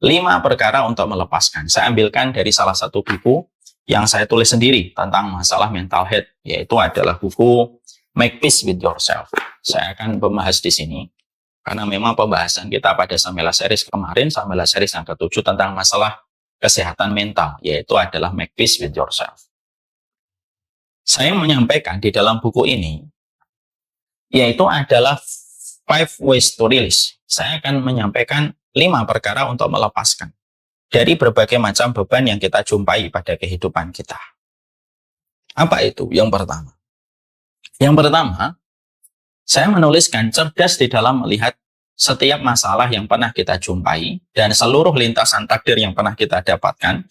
5 perkara untuk melepaskan. Saya ambilkan dari salah satu buku yang saya tulis sendiri tentang masalah mental health, yaitu adalah buku Make Peace with Yourself. Saya akan membahas di sini karena memang pembahasan kita pada Samela Series kemarin, Samela Series yang ke-7 tentang masalah kesehatan mental, yaitu adalah Make Peace with Yourself. Saya menyampaikan di dalam buku ini, yaitu adalah 5 ways to release. Saya akan menyampaikan 5 perkara untuk melepaskan dari berbagai macam beban yang kita jumpai pada kehidupan kita. Apa itu? Yang pertama. Yang pertama, saya menuliskan cerdas di dalam melihat setiap masalah yang pernah kita jumpai dan seluruh lintasan takdir yang pernah kita dapatkan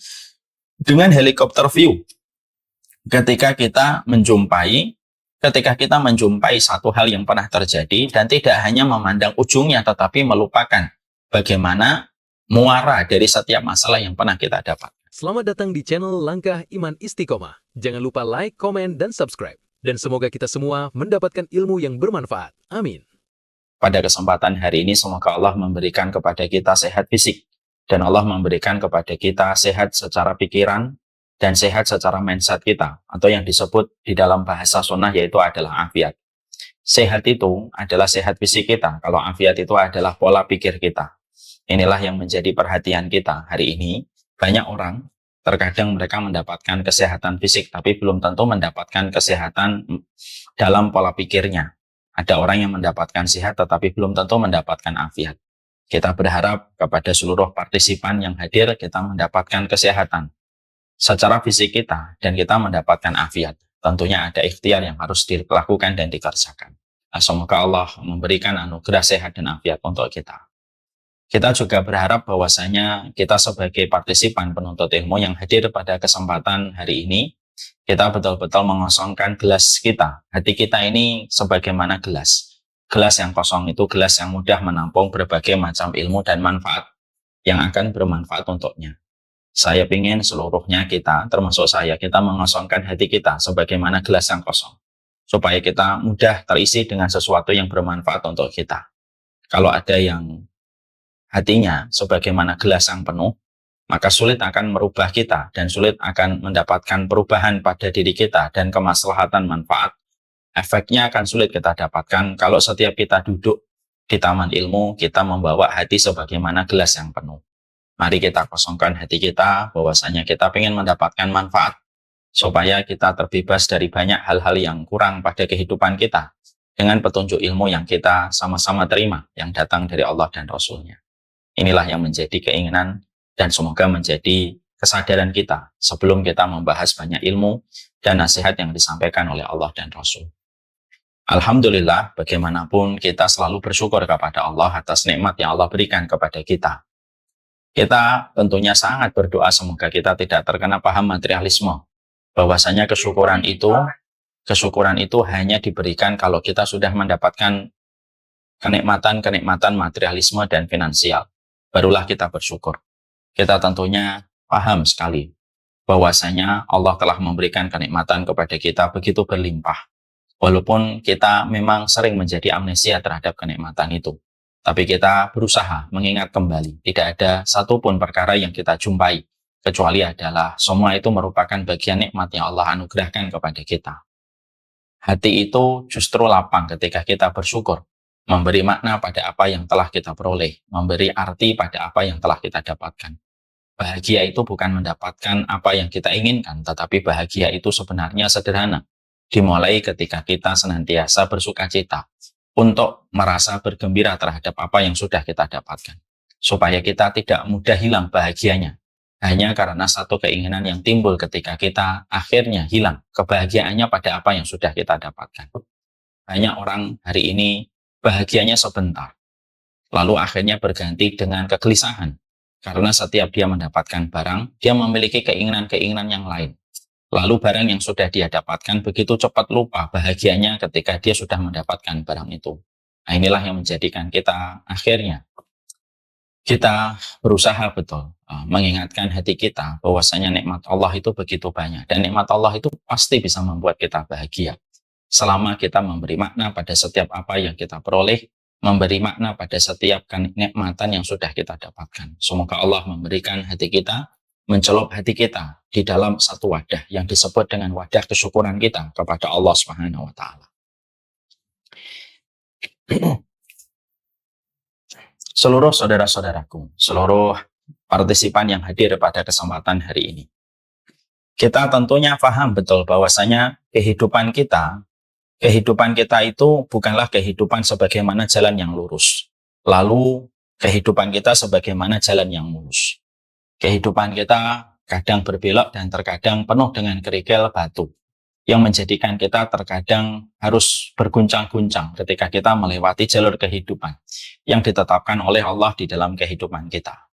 dengan helikopter view. Ketika kita menjumpai satu hal yang pernah terjadi dan tidak hanya memandang ujungnya tetapi melupakan bagaimana muara dari setiap masalah yang pernah kita dapat. Selamat datang di channel Langkah Iman Istiqomah. Jangan lupa like, komen, dan subscribe. Dan semoga kita semua mendapatkan ilmu yang bermanfaat. Amin. Pada kesempatan hari ini, semoga Allah memberikan kepada kita sehat fisik. Dan Allah memberikan kepada kita sehat secara pikiran dan sehat secara mindset kita. Atau yang disebut di dalam bahasa sunnah yaitu adalah afiat. Sehat itu adalah sehat fisik kita. Kalau afiat itu adalah pola pikir kita. Inilah yang menjadi perhatian kita hari ini. Banyak orang, terkadang mereka mendapatkan kesehatan fisik, tapi belum tentu mendapatkan kesehatan dalam pola pikirnya. Ada orang yang mendapatkan sehat, tetapi belum tentu mendapatkan afiat. Kita berharap kepada seluruh partisipan yang hadir, kita mendapatkan kesehatan secara fisik kita, dan kita mendapatkan afiat. Tentunya ada ikhtiar yang harus dilakukan dan dikerjakan. Semoga Allah memberikan anugerah sehat dan afiat untuk kita. Kita juga berharap bahwasanya kita sebagai partisipan penuntut ilmu yang hadir pada kesempatan hari ini, kita betul-betul mengosongkan gelas kita. Hati kita ini sebagaimana gelas. Gelas yang kosong itu gelas yang mudah menampung berbagai macam ilmu dan manfaat yang akan bermanfaat untuknya. Saya ingin seluruhnya kita, termasuk saya, kita mengosongkan hati kita sebagaimana gelas yang kosong. Supaya kita mudah terisi dengan sesuatu yang bermanfaat untuk kita. Kalau ada yang hatinya sebagaimana gelas yang penuh, maka sulit akan merubah kita dan sulit akan mendapatkan perubahan pada diri kita dan kemaslahatan manfaat. Efeknya akan sulit kita dapatkan kalau setiap kita duduk di taman ilmu, kita membawa hati sebagaimana gelas yang penuh. Mari kita kosongkan hati kita, bahwasanya kita ingin mendapatkan manfaat, supaya kita terbebas dari banyak hal-hal yang kurang pada kehidupan kita, dengan petunjuk ilmu yang kita sama-sama terima, yang datang dari Allah dan Rasul-Nya. Inilah yang menjadi keinginan dan semoga menjadi kesadaran kita sebelum kita membahas banyak ilmu dan nasihat yang disampaikan oleh Allah dan Rasul. Alhamdulillah, bagaimanapun kita selalu bersyukur kepada Allah atas nikmat yang Allah berikan kepada kita. Kita tentunya sangat berdoa semoga kita tidak terkena paham materialisme, bahwasanya kesyukuran itu hanya diberikan kalau kita sudah mendapatkan kenikmatan materialisme dan finansial. Barulah kita bersyukur. Kita tentunya paham sekali bahwasanya Allah telah memberikan kenikmatan kepada kita begitu berlimpah. Walaupun kita memang sering menjadi amnesia terhadap kenikmatan itu. Tapi kita berusaha mengingat kembali. Tidak ada satupun perkara yang kita jumpai. Kecuali adalah semua itu merupakan bagian nikmat yang Allah anugerahkan kepada kita. Hati itu justru lapang ketika kita bersyukur. Memberi makna pada apa yang telah kita peroleh, memberi arti pada apa yang telah kita dapatkan. Bahagia itu bukan mendapatkan apa yang kita inginkan, tetapi bahagia itu sebenarnya sederhana. Dimulai ketika kita senantiasa bersuka cita untuk merasa bergembira terhadap apa yang sudah kita dapatkan. Supaya kita tidak mudah hilang bahagianya, hanya karena satu keinginan yang timbul ketika kita akhirnya hilang kebahagiaannya pada apa yang sudah kita dapatkan. Banyak orang hari ini bahagianya sebentar, lalu akhirnya berganti dengan kegelisahan. Karena setiap dia mendapatkan barang, dia memiliki keinginan-keinginan yang lain. Lalu barang yang sudah dia dapatkan begitu cepat lupa bahagianya ketika dia sudah mendapatkan barang itu. Nah, inilah yang menjadikan kita akhirnya kita berusaha betul mengingatkan hati kita bahwasanya nikmat Allah itu begitu banyak. Dan nikmat Allah itu pasti bisa membuat kita bahagia. Selama kita memberi makna pada setiap apa yang kita peroleh, memberi makna pada setiap kenikmatan yang sudah kita dapatkan. Semoga Allah memberikan hati kita, mencelup hati kita di dalam satu wadah yang disebut dengan wadah kesyukuran kita kepada Allah Subhanahu wa taala. Seluruh saudara-saudaraku, seluruh partisipan yang hadir pada kesempatan hari ini, kita tentunya paham betul bahwasanya kehidupan kita itu bukanlah kehidupan sebagaimana jalan yang lurus. Lalu kehidupan kita sebagaimana jalan yang mulus. Kehidupan kita kadang berbelok dan terkadang penuh dengan kerikil batu, yang menjadikan kita terkadang harus berguncang-guncang ketika kita melewati jalur kehidupan yang ditetapkan oleh Allah di dalam kehidupan kita.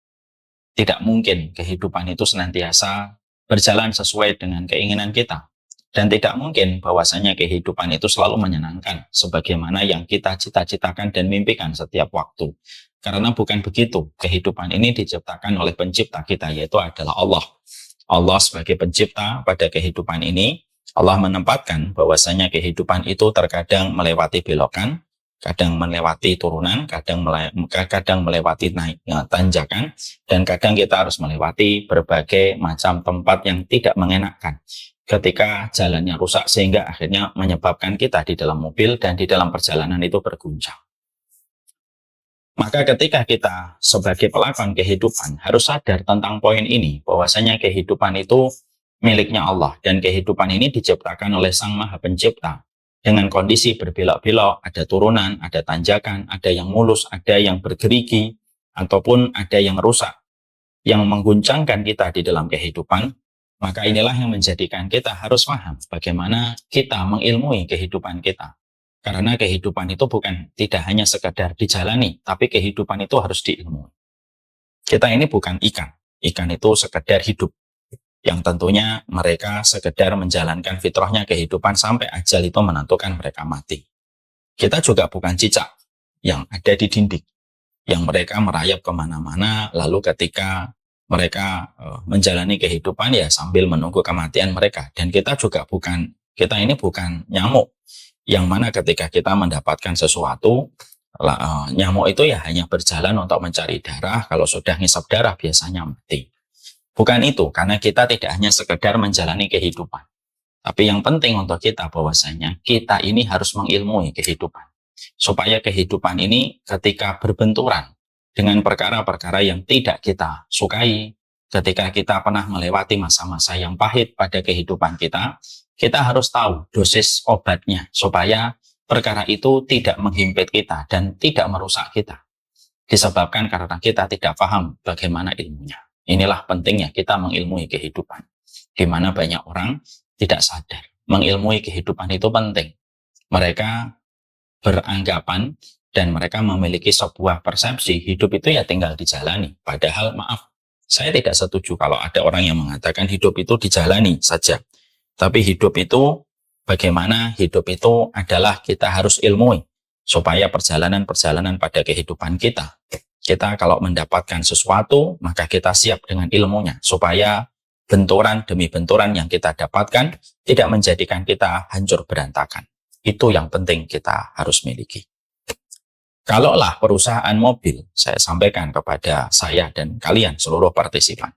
Tidak mungkin kehidupan itu senantiasa berjalan sesuai dengan keinginan kita. Dan tidak mungkin bahwasanya kehidupan itu selalu menyenangkan sebagaimana yang kita cita-citakan dan mimpikan setiap waktu. Karena bukan begitu. Kehidupan ini diciptakan oleh pencipta kita, yaitu adalah Allah. Allah sebagai pencipta pada kehidupan ini, Allah menempatkan bahwasanya kehidupan itu terkadang melewati belokan, kadang melewati turunan, kadang melewati tanjakan, dan kadang kita harus melewati berbagai macam tempat yang tidak mengenakan ketika jalannya rusak, sehingga akhirnya menyebabkan kita di dalam mobil dan di dalam perjalanan itu berguncang. Maka ketika kita sebagai pelakon kehidupan harus sadar tentang poin ini, bahwasanya kehidupan itu miliknya Allah, dan kehidupan ini diciptakan oleh Sang Maha Pencipta dengan kondisi berbelok-belok, ada turunan, ada tanjakan, ada yang mulus, ada yang bergerigi, ataupun ada yang rusak, yang mengguncangkan kita di dalam kehidupan. Maka inilah yang menjadikan kita harus paham bagaimana kita mengilmui kehidupan kita. Karena kehidupan itu tidak hanya sekedar dijalani, tapi kehidupan itu harus diilmui. Kita ini bukan ikan. Ikan itu sekedar hidup, yang tentunya mereka sekedar menjalankan fitrahnya kehidupan sampai ajal itu menentukan mereka mati. Kita juga bukan cicak yang ada di dinding, yang mereka merayap kemana-mana, lalu ketika mereka menjalani kehidupan ya sambil menunggu kematian mereka. Dan kita ini bukan nyamuk, yang mana ketika kita mendapatkan sesuatu, nyamuk itu ya hanya berjalan untuk mencari darah, kalau sudah ngisap darah biasanya mati. Bukan itu, karena kita tidak hanya sekedar menjalani kehidupan. Tapi yang penting untuk kita bahwasanya kita ini harus mengilmui kehidupan. Supaya kehidupan ini ketika berbenturan dengan perkara-perkara yang tidak kita sukai, ketika kita pernah melewati masa-masa yang pahit pada kehidupan kita, kita harus tahu dosis obatnya supaya perkara itu tidak menghimpit kita dan tidak merusak kita. Disebabkan karena kita tidak paham bagaimana ilmunya. Inilah pentingnya kita mengilmui kehidupan, di mana banyak orang tidak sadar mengilmui kehidupan itu penting. Mereka beranggapan dan mereka memiliki sebuah persepsi hidup itu ya tinggal dijalani. Padahal maaf, saya tidak setuju kalau ada orang yang mengatakan hidup itu dijalani saja. Tapi hidup itu, bagaimana hidup itu adalah kita harus ilmui. Supaya perjalanan-perjalanan pada kehidupan kita kalau mendapatkan sesuatu, maka kita siap dengan ilmunya. Supaya benturan demi benturan yang kita dapatkan tidak menjadikan kita hancur berantakan. Itu yang penting kita harus miliki. Kalaulah perusahaan mobil, saya sampaikan kepada saya dan kalian seluruh partisipan.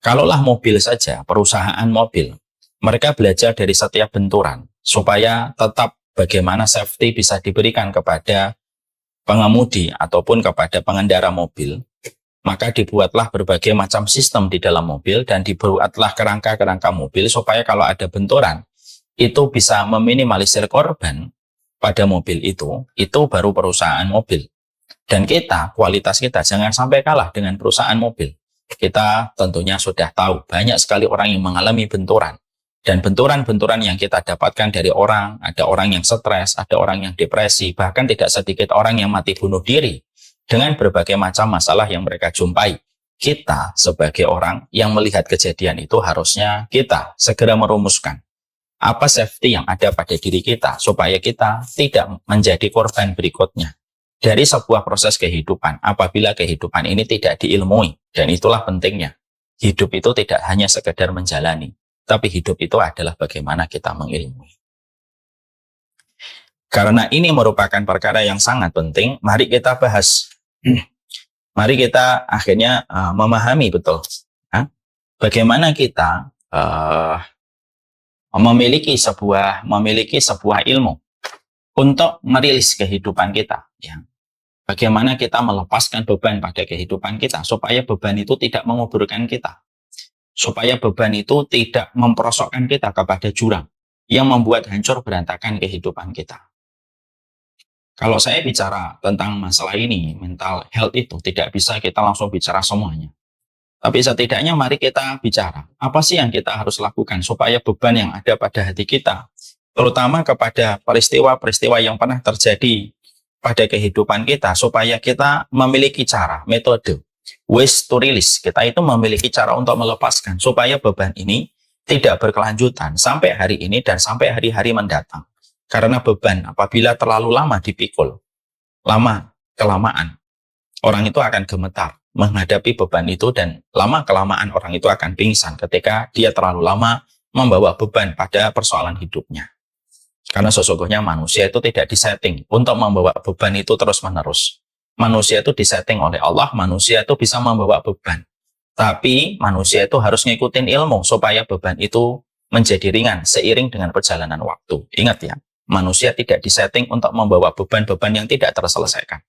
Kalaulah mobil saja, perusahaan mobil, mereka belajar dari setiap benturan supaya tetap bagaimana safety bisa diberikan kepada pengemudi ataupun kepada pengendara mobil, maka dibuatlah berbagai macam sistem di dalam mobil dan dibuatlah kerangka-kerangka mobil supaya kalau ada benturan, itu bisa meminimalisir korban pada mobil itu baru perusahaan mobil. Dan kualitas kita jangan sampai kalah dengan perusahaan mobil. Kita tentunya sudah tahu banyak sekali orang yang mengalami benturan. Dan benturan-benturan yang kita dapatkan dari orang, ada orang yang stres, ada orang yang depresi, bahkan tidak sedikit orang yang mati bunuh diri dengan berbagai macam masalah yang mereka jumpai. Kita sebagai orang yang melihat kejadian itu harusnya kita segera merumuskan apa safety yang ada pada diri kita supaya kita tidak menjadi korban berikutnya dari sebuah proses kehidupan apabila kehidupan ini tidak diilmui. Dan itulah pentingnya. Hidup itu tidak hanya sekedar menjalani, tapi hidup itu adalah bagaimana kita mengilmui. Karena ini merupakan perkara yang sangat penting, mari kita bahas. Mari kita akhirnya memahami betul bagaimana kita memiliki sebuah ilmu untuk merilis kehidupan kita. Ya. Bagaimana kita melepaskan beban pada kehidupan kita supaya beban itu tidak menguburkan kita, supaya beban itu tidak memperosokkan kita kepada jurang yang membuat hancur berantakan kehidupan kita. Kalau saya bicara tentang masalah ini, mental health itu tidak bisa kita langsung bicara semuanya. Tapi setidaknya mari kita bicara, apa sih yang kita harus lakukan supaya beban yang ada pada hati kita, terutama kepada peristiwa-peristiwa yang pernah terjadi pada kehidupan kita, supaya kita memiliki cara, metode, ways to release. Kita itu memiliki cara untuk melepaskan, supaya beban ini tidak berkelanjutan sampai hari ini dan sampai hari-hari mendatang. Karena beban apabila terlalu lama dipikul, lama-kelamaan, orang itu akan gemetar menghadapi beban itu, dan lama-kelamaan orang itu akan pingsan ketika dia terlalu lama membawa beban pada persoalan hidupnya. Karena sesungguhnya manusia itu tidak disetting untuk membawa beban itu terus-menerus. Manusia itu disetting oleh Allah, manusia itu bisa membawa beban. Tapi manusia itu harus ngikutin ilmu supaya beban itu menjadi ringan seiring dengan perjalanan waktu. Ingat ya, manusia tidak disetting untuk membawa beban-beban yang tidak terselesaikan.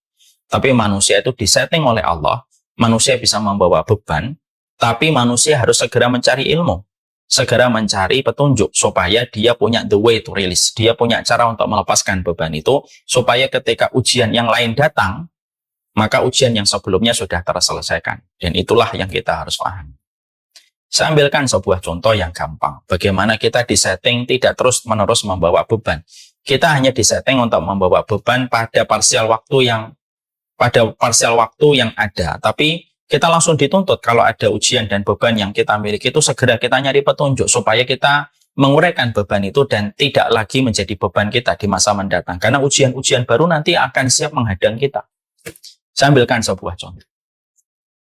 Tapi manusia itu disetting oleh Allah, manusia bisa membawa beban, tapi manusia harus segera mencari ilmu. Segera mencari petunjuk supaya dia punya the way to release. Dia punya cara untuk melepaskan beban itu supaya ketika ujian yang lain datang, maka ujian yang sebelumnya sudah terselesaikan. Dan itulah yang kita harus pahami. Saya ambilkan sebuah contoh yang gampang. Bagaimana kita disetting tidak terus-menerus membawa beban. Kita hanya disetting untuk membawa beban pada parsial waktu yang ada. Tapi kita langsung dituntut kalau ada ujian dan beban yang kita miliki itu segera kita nyari petunjuk supaya kita menguraikan beban itu dan tidak lagi menjadi beban kita di masa mendatang. Karena ujian-ujian baru nanti akan siap menghadang kita. Saya ambilkan sebuah contoh.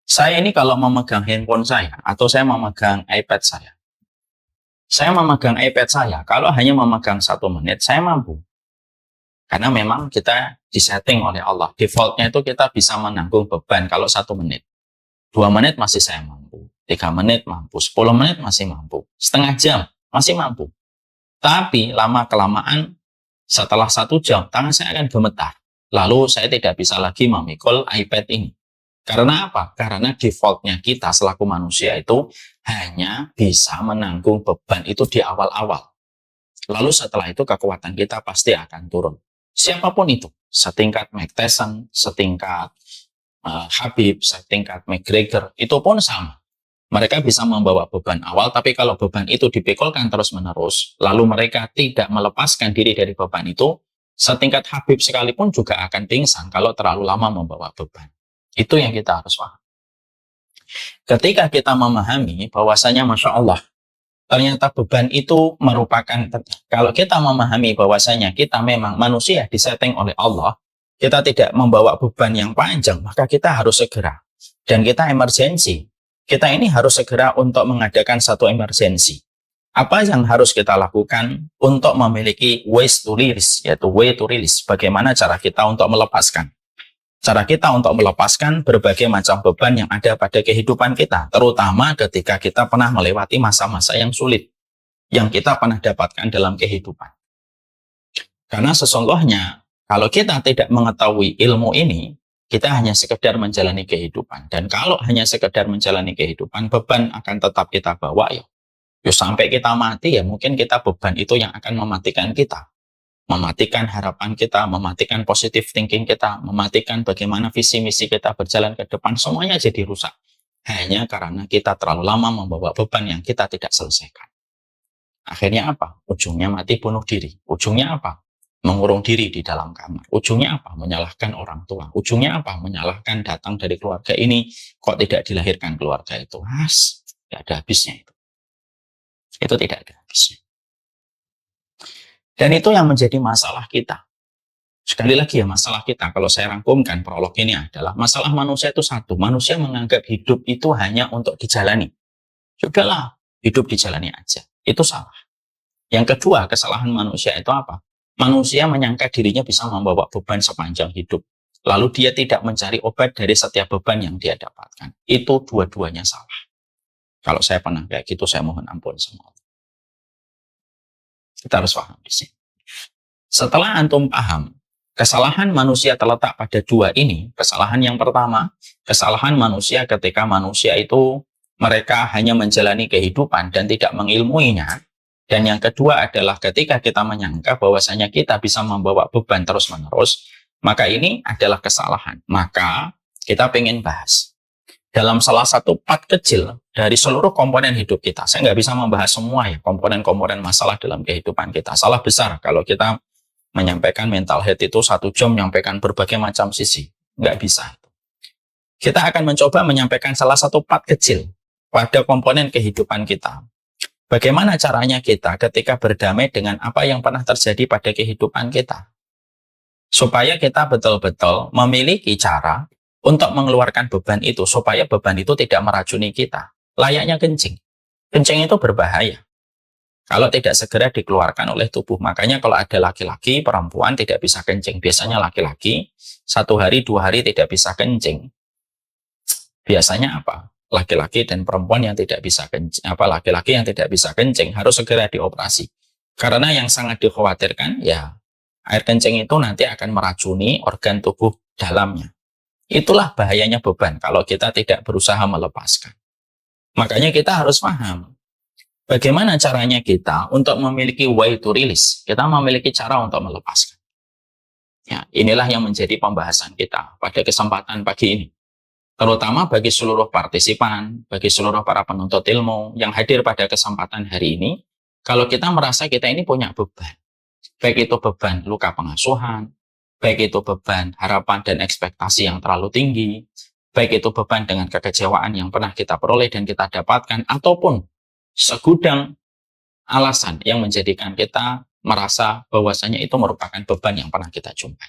Saya ini kalau memegang handphone saya atau saya memegang iPad saya memegang iPad saya, kalau hanya memegang 1 menit, saya mampu. Karena memang kita disetting oleh Allah. Defaultnya itu kita bisa menanggung beban kalau 1 menit. 2 menit masih saya mampu, 3 menit mampu, 10 menit masih mampu, setengah jam masih mampu. Tapi lama-kelamaan setelah 1 jam, tangan saya akan gemetar. Lalu saya tidak bisa lagi memikul iPad ini. Karena apa? Karena defaultnya kita selaku manusia itu hanya bisa menanggung beban itu di awal-awal. Lalu setelah itu kekuatan kita pasti akan turun. Siapapun itu, setingkat Mike Tyson, setingkat Habib, setingkat McGregor, itu pun sama. Mereka bisa membawa beban awal, tapi kalau beban itu dipikulkan terus-menerus, lalu mereka tidak melepaskan diri dari beban itu, setingkat Habib sekalipun juga akan pingsan kalau terlalu lama membawa beban. Itu yang kita harus paham. Ketika kita memahami bahwasanya Masya Allah, ternyata beban itu merupakan, kalau kita memahami bahwasanya kita memang manusia disetting oleh Allah, kita tidak membawa beban yang panjang, maka kita harus segera. Dan kita emergensi. Kita ini harus segera untuk mengadakan satu emergensi. Apa yang harus kita lakukan untuk memiliki ways to release, yaitu way to release. Bagaimana cara kita untuk melepaskan. Cara kita untuk melepaskan berbagai macam beban yang ada pada kehidupan kita. Terutama ketika kita pernah melewati masa-masa yang sulit. Yang kita pernah dapatkan dalam kehidupan. Karena sesungguhnya, kalau kita tidak mengetahui ilmu ini, kita hanya sekedar menjalani kehidupan. Dan kalau hanya sekedar menjalani kehidupan, beban akan tetap kita bawa ya. Sampai kita mati ya mungkin kita beban itu yang akan mematikan kita. Mematikan harapan kita, mematikan positive thinking kita, mematikan bagaimana visi misi kita berjalan ke depan, semuanya jadi rusak. Hanya karena kita terlalu lama membawa beban yang kita tidak selesaikan. Akhirnya apa? Ujungnya mati bunuh diri. Ujungnya apa? Mengurung diri di dalam kamar. Ujungnya apa? Menyalahkan orang tua. Ujungnya apa? Menyalahkan datang dari keluarga ini, kok tidak dilahirkan keluarga itu. Tidak ada habisnya itu. Itu tidak ada habisnya. Dan itu yang menjadi masalah kita. Sekali lagi ya, masalah kita, kalau saya rangkumkan prolog ini adalah, masalah manusia itu satu. Manusia menganggap hidup itu hanya untuk dijalani. Sudahlah, hidup dijalani aja. Itu salah. Yang kedua, kesalahan manusia itu apa? manusia menyangka dirinya bisa membawa beban sepanjang hidup. Lalu dia tidak mencari obat dari setiap beban yang dia dapatkan. Itu dua-duanya salah. Kalau saya pernah kayak gitu, saya mohon ampun sama Allah. Kita harus paham di sini. Setelah antum paham, kesalahan manusia terletak pada dua ini. Kesalahan yang pertama, kesalahan manusia ketika manusia itu mereka hanya menjalani kehidupan dan tidak mengilmuinya. Dan yang kedua adalah ketika kita menyangka bahwasanya kita bisa membawa beban terus-menerus, maka ini adalah kesalahan. Maka kita ingin bahas dalam salah satu part kecil dari seluruh komponen hidup kita. Saya nggak bisa membahas semua ya komponen-komponen masalah dalam kehidupan kita. Salah besar kalau kita menyampaikan mental health itu 1 jam menyampaikan berbagai macam sisi. Nggak bisa. Kita akan mencoba menyampaikan salah satu part kecil pada komponen kehidupan kita. Bagaimana caranya kita ketika berdamai dengan apa yang pernah terjadi pada kehidupan kita? Supaya kita betul-betul memiliki cara untuk mengeluarkan beban itu, supaya beban itu tidak meracuni kita. Layaknya kencing. Kencing itu berbahaya kalau tidak segera dikeluarkan oleh tubuh. Makanya kalau ada laki-laki, perempuan tidak bisa kencing. Biasanya laki-laki 1 hari, 2 hari tidak bisa kencing. Biasanya apa? Laki-laki dan perempuan yang tidak bisa kencing, laki-laki yang tidak bisa kencing harus segera dioperasi. Karena yang sangat dikhawatirkan ya air kencing itu nanti akan meracuni organ tubuh dalamnya. Itulah bahayanya beban kalau kita tidak berusaha melepaskan. Makanya kita harus paham bagaimana caranya kita untuk memiliki way to release. Kita memiliki cara untuk melepaskan. Ya, inilah yang menjadi pembahasan kita pada kesempatan pagi ini. Terutama bagi seluruh partisipan, bagi seluruh para penuntut ilmu yang hadir pada kesempatan hari ini, kalau kita merasa kita ini punya beban, baik itu beban luka pengasuhan, baik itu beban harapan dan ekspektasi yang terlalu tinggi, baik itu beban dengan kekecewaan yang pernah kita peroleh dan kita dapatkan, ataupun segudang alasan yang menjadikan kita merasa bahwasanya itu merupakan beban yang pernah kita jumpai.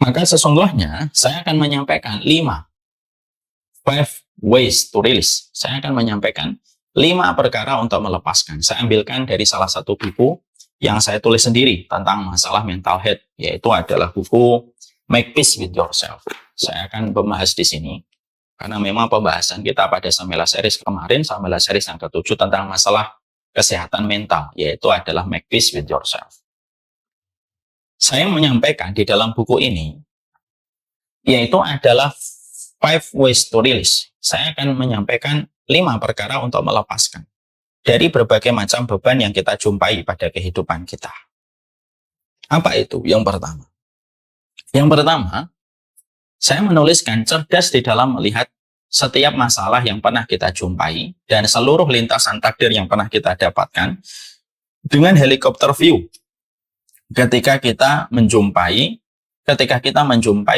Maka sesungguhnya saya akan menyampaikan 5 ways to release. Saya akan menyampaikan 5 perkara untuk melepaskan. Saya ambilkan dari salah satu buku yang saya tulis sendiri tentang masalah mental health, yaitu adalah buku Make Peace with Yourself. Saya akan membahas di sini karena memang pembahasan kita pada Samela Series kemarin, Samela Series yang ke-7 tentang masalah kesehatan mental, yaitu adalah Make Peace with Yourself. Saya menyampaikan di dalam buku ini, yaitu adalah 5 ways to release. Saya akan menyampaikan 5 perkara untuk melepaskan dari berbagai macam beban yang kita jumpai pada kehidupan kita. Apa itu? Yang pertama. Yang pertama, saya menuliskan cerdas di dalam melihat setiap masalah yang pernah kita jumpai dan seluruh lintasan takdir yang pernah kita dapatkan dengan helikopter view. Ketika kita menjumpai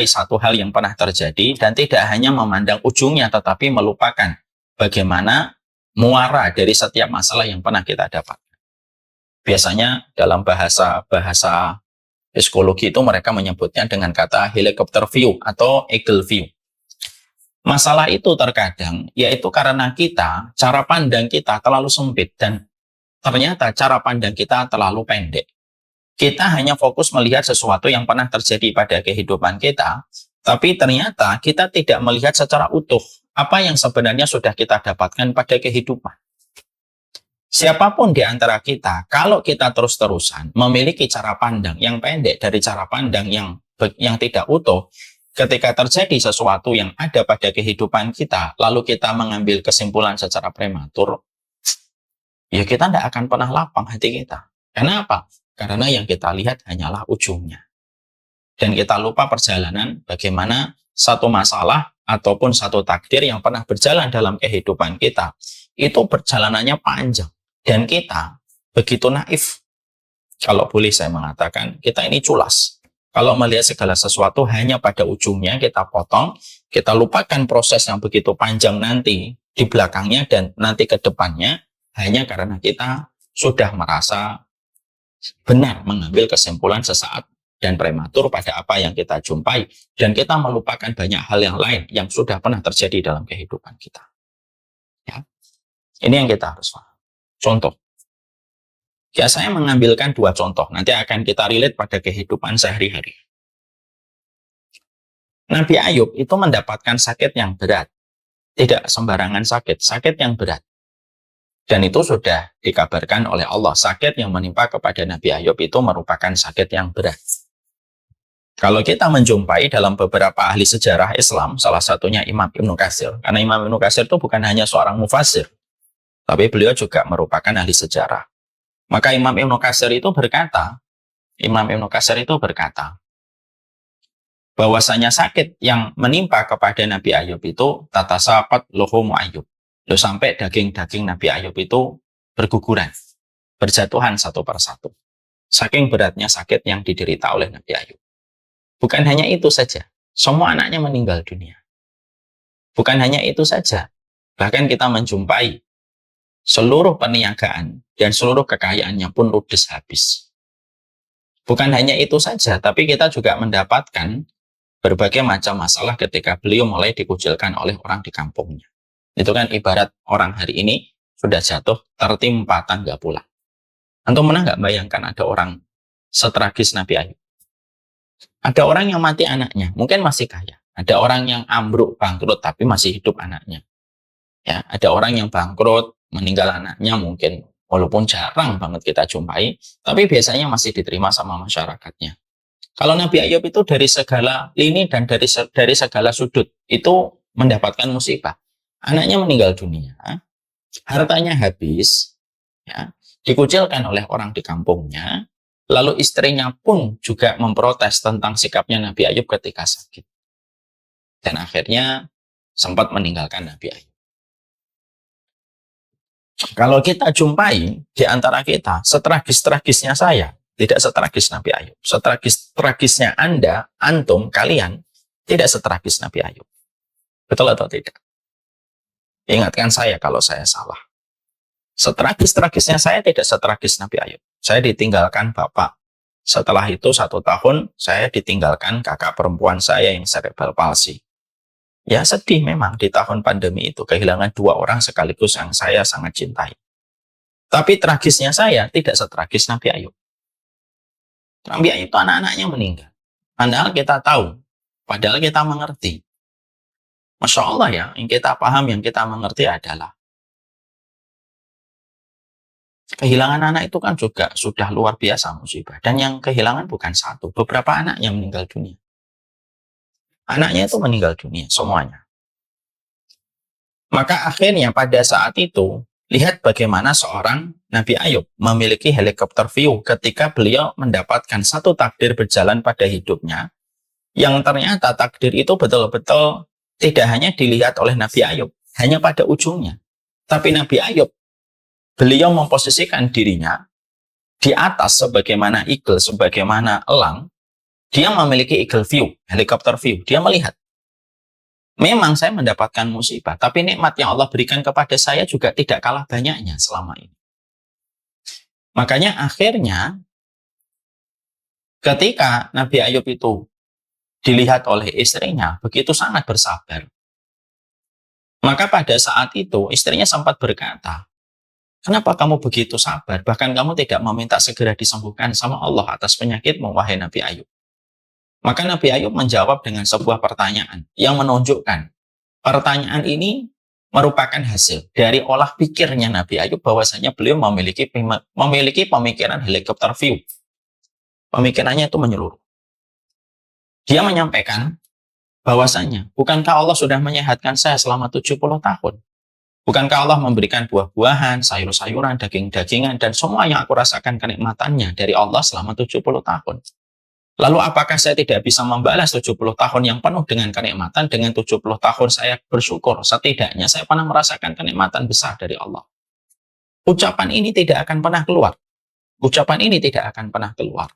satu hal yang pernah terjadi dan tidak hanya memandang ujungnya tetapi melupakan bagaimana muara dari setiap masalah yang pernah kita dapatkan. Biasanya dalam bahasa psikologi itu mereka menyebutnya dengan kata helicopter view atau eagle view. Masalah itu terkadang yaitu karena cara pandang kita terlalu sempit dan ternyata cara pandang kita terlalu pendek. Kita hanya fokus melihat sesuatu yang pernah terjadi pada kehidupan kita, tapi ternyata kita tidak melihat secara utuh apa yang sebenarnya sudah kita dapatkan pada kehidupan. Siapapun di antara kita, kalau kita terus-terusan memiliki cara pandang yang pendek dari cara pandang yang tidak utuh, ketika terjadi sesuatu yang ada pada kehidupan kita, lalu kita mengambil kesimpulan secara prematur, ya kita tidak akan pernah lapang hati kita. Kenapa? Karena yang kita lihat hanyalah ujungnya. Dan kita lupa perjalanan bagaimana satu masalah ataupun satu takdir yang pernah berjalan dalam kehidupan kita. Itu perjalanannya panjang. Dan kita begitu naif. Kalau boleh saya mengatakan, kita ini culas. Kalau melihat segala sesuatu hanya pada ujungnya, kita potong, kita lupakan proses yang begitu panjang nanti di belakangnya dan nanti ke depannya, hanya karena kita sudah merasa benar mengambil kesimpulan sesaat dan prematur pada apa yang kita jumpai, dan kita melupakan banyak hal yang lain yang sudah pernah terjadi dalam kehidupan kita. Ya. Ini yang kita harus paham. Contoh, Ya, saya mengambilkan dua contoh, nanti akan kita relate pada kehidupan sehari-hari. Nabi Ayub itu mendapatkan sakit yang berat. Tidak sembarangan sakit, sakit yang berat. Dan itu sudah dikabarkan oleh Allah, sakit yang menimpa kepada Nabi Ayub itu merupakan sakit yang berat. Kalau kita menjumpai dalam beberapa ahli sejarah Islam, salah satunya Imam Ibnu Katsir, karena Imam Ibnu Katsir itu bukan hanya seorang mufassir, tapi beliau juga merupakan ahli sejarah. Maka Imam Ibnu Katsir itu berkata, bahwasanya sakit yang menimpa kepada Nabi Ayub itu tatasaqat luhumu Ayub. Loh, sampai daging-daging Nabi Ayub itu berguguran, berjatuhan satu persatu. Saking beratnya sakit yang diderita oleh Nabi Ayub. Bukan hanya itu saja, semua anaknya meninggal dunia. Bukan hanya itu saja, bahkan kita menjumpai seluruh perniagaan dan seluruh kekayaannya pun ludes habis. Bukan hanya itu saja, tapi kita juga mendapatkan berbagai macam masalah ketika beliau mulai dikucilkan oleh orang di kampungnya. Itu kan ibarat orang hari ini sudah jatuh tertimpa tangga pulang. Antum pernah nggak bayangkan ada orang setragis Nabi Ayub? Ada orang yang mati anaknya, mungkin masih kaya. Ada orang yang ambruk, bangkrut, tapi masih hidup anaknya. Ya, ada orang yang bangkrut, meninggal anaknya mungkin, walaupun jarang banget kita jumpai, tapi biasanya masih diterima sama masyarakatnya. Kalau Nabi Ayub itu dari segala lini dan dari segala sudut, itu mendapatkan musibah. Anaknya meninggal dunia, hartanya habis, ya, dikucilkan oleh orang di kampungnya, lalu istrinya pun juga memprotes tentang sikapnya Nabi Ayub ketika sakit. Dan akhirnya sempat meninggalkan Nabi Ayub. Kalau kita jumpai di antara kita, setragis-tragisnya saya, tidak setragis Nabi Ayub. Setragis-tragisnya Anda, antum, kalian, tidak setragis Nabi Ayub. Betul atau tidak? Ingatkan saya kalau saya salah. Setragis-tragisnya saya tidak setragis Nabi Ayub. Saya ditinggalkan bapak. Setelah itu 1 tahun, saya ditinggalkan kakak perempuan saya yang cerebral palsy. Ya sedih memang di tahun pandemi itu, kehilangan 2 orang sekaligus yang saya sangat cintai. Tapi tragisnya saya tidak setragis Nabi Ayub. Nabi Ayub itu anak-anaknya meninggal. Padahal kita tahu, padahal kita mengerti. Masya Allah ya, yang kita paham, yang kita mengerti adalah kehilangan anak itu kan juga sudah luar biasa musibah. Dan yang kehilangan bukan satu, beberapa anak yang meninggal dunia. Anaknya itu meninggal dunia, semuanya. Maka akhirnya pada saat itu, lihat bagaimana seorang Nabi Ayub memiliki helikopter view ketika beliau mendapatkan satu takdir berjalan pada hidupnya, yang ternyata takdir itu betul-betul tidak hanya dilihat oleh Nabi Ayub, hanya pada ujungnya. Tapi Nabi Ayub, beliau memposisikan dirinya di atas sebagaimana eagle, sebagaimana elang. Dia memiliki eagle view, helikopter view. Dia melihat. Memang saya mendapatkan musibah, tapi nikmat yang Allah berikan kepada saya juga tidak kalah banyaknya selama ini. Makanya akhirnya, ketika Nabi Ayub itu dilihat oleh istrinya, begitu sangat bersabar. Maka pada saat itu, istrinya sempat berkata, kenapa kamu begitu sabar? Bahkan kamu tidak meminta segera disembuhkan sama Allah atas penyakitmu, wahai Nabi Ayub. Maka Nabi Ayub menjawab dengan sebuah pertanyaan yang menunjukkan pertanyaan ini merupakan hasil dari olah pikirnya Nabi Ayub, bahwasanya beliau memiliki pemikiran helikopter view. Pemikirannya itu menyeluruh. Dia menyampaikan bahwasanya, bukankah Allah sudah menyehatkan saya selama 70 tahun? Bukankah Allah memberikan buah-buahan, sayur-sayuran, daging-dagingan, dan semua yang aku rasakan kenikmatannya dari Allah selama 70 tahun? Lalu apakah saya tidak bisa membalas 70 tahun yang penuh dengan kenikmatan dengan 70 tahun saya bersyukur? Setidaknya saya pernah merasakan kenikmatan besar dari Allah. Ucapan ini tidak akan pernah keluar. Ucapan ini tidak akan pernah keluar.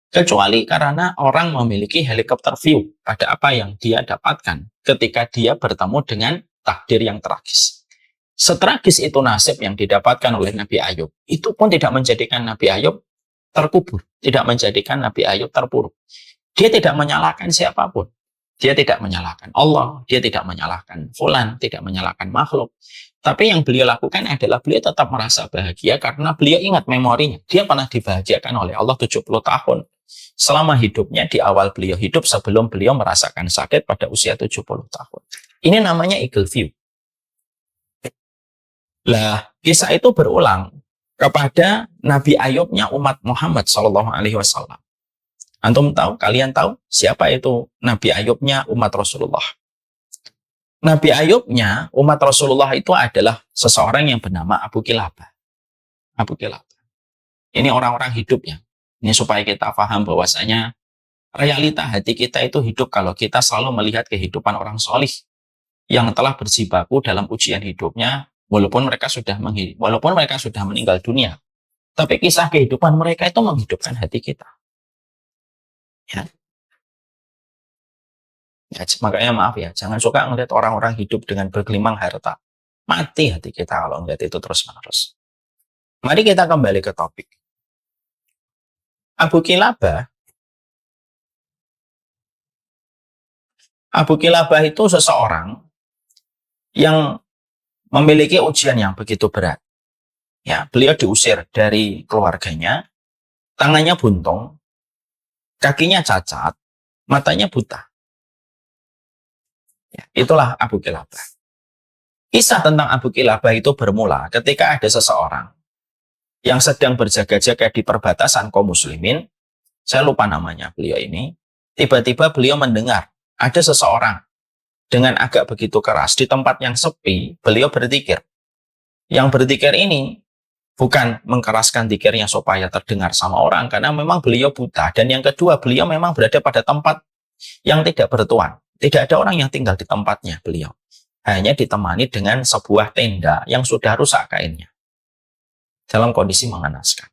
Kecuali karena orang memiliki helikopter view pada apa yang dia dapatkan ketika dia bertemu dengan takdir yang tragis. Setragis itu nasib yang didapatkan oleh Nabi Ayub, itu pun tidak menjadikan Nabi Ayub terkubur, tidak menjadikan Nabi Ayub terpuruk. Dia tidak menyalahkan siapapun. Dia tidak menyalahkan Allah, dia tidak menyalahkan fulan, tidak menyalahkan makhluk. Tapi yang beliau lakukan adalah beliau tetap merasa bahagia karena beliau ingat memorinya. Dia pernah dibahagiakan oleh Allah 70 tahun. Selama hidupnya, di awal beliau hidup sebelum beliau merasakan sakit pada usia 70 tahun. Ini namanya eagle view. Lah, kisah itu berulang kepada Nabi Ayubnya umat Muhammad SAW. Antum tahu, kalian tahu siapa itu Nabi Ayubnya umat Rasulullah? Nabi Ayubnya umat Rasulullah itu adalah seseorang yang bernama Abu Kilabah. Abu Kilabah. Ini orang-orang hidup ya. Ini supaya kita paham bahwasanya realita hati kita itu hidup kalau kita selalu melihat kehidupan orang solih yang telah berjibaku dalam ujian hidupnya, walaupun mereka sudah meninggal dunia. Tapi kisah kehidupan mereka itu menghidupkan hati kita. Ya. Ya, makanya maaf ya, jangan suka ngelihat orang-orang hidup dengan bergelimang harta. Mati hati kita kalau ngelihat itu terus-menerus. Mari kita kembali ke topik. Abu Kilabah itu seseorang yang memiliki ujian yang begitu berat. Ya, beliau diusir dari keluarganya, tangannya buntung, kakinya cacat, matanya buta. Ya, itulah Abu Kilabah. Kisah tentang Abu Kilabah itu bermula ketika ada seseorang yang sedang berjaga-jaga di perbatasan kaum muslimin. Saya lupa namanya beliau ini. Tiba-tiba beliau mendengar ada seseorang dengan agak begitu keras di tempat yang sepi. Beliau berzikir. Yang berzikir ini bukan mengkeraskan zikirnya supaya terdengar sama orang, karena memang beliau buta. Dan yang kedua, beliau memang berada pada tempat yang tidak bertuan. Tidak ada orang yang tinggal di tempatnya beliau. Hanya ditemani dengan sebuah tenda yang sudah rusak kainnya. Dalam kondisi mengenaskan.